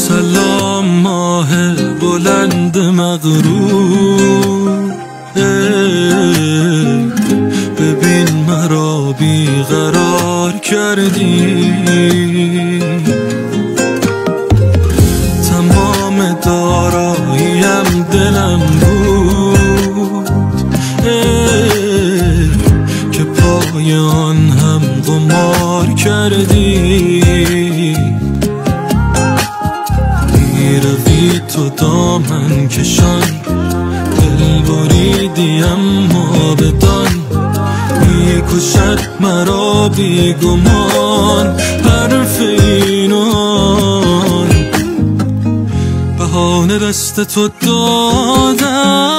سلام ماه بلند مغرور، ببین مرا بیقرار کردی. تمام داراییم دلم بود که پای آن هم قمار کردی. میروی تو دامن کشان، دل بریدی اما بدان، میکشد مرا بیگمان حرف اینان. بهانه دست تو دادم